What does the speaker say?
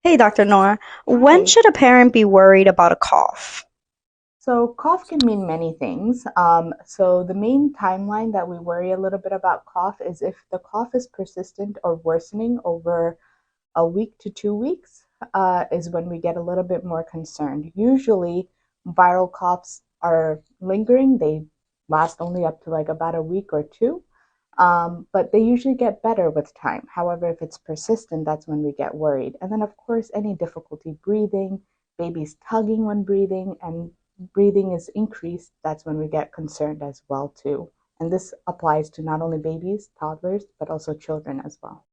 Hey, Dr. Noor. When Hi. should a parent be worried about a cough? So cough can mean many things. So the main timeline that we worry a little bit about cough is if the cough is persistent or worsening over a week to 2 weeks, is when we get a little bit more concerned. Usually, viral coughs are lingering. They last only up to like about a week or two, but they usually get better with time. However, if it's persistent, that's when we get worried. And then, of course, any difficulty breathing, babies tugging when breathing, and breathing is increased, that's when we get concerned as well too. And this applies to not only babies, toddlers, but also children as well.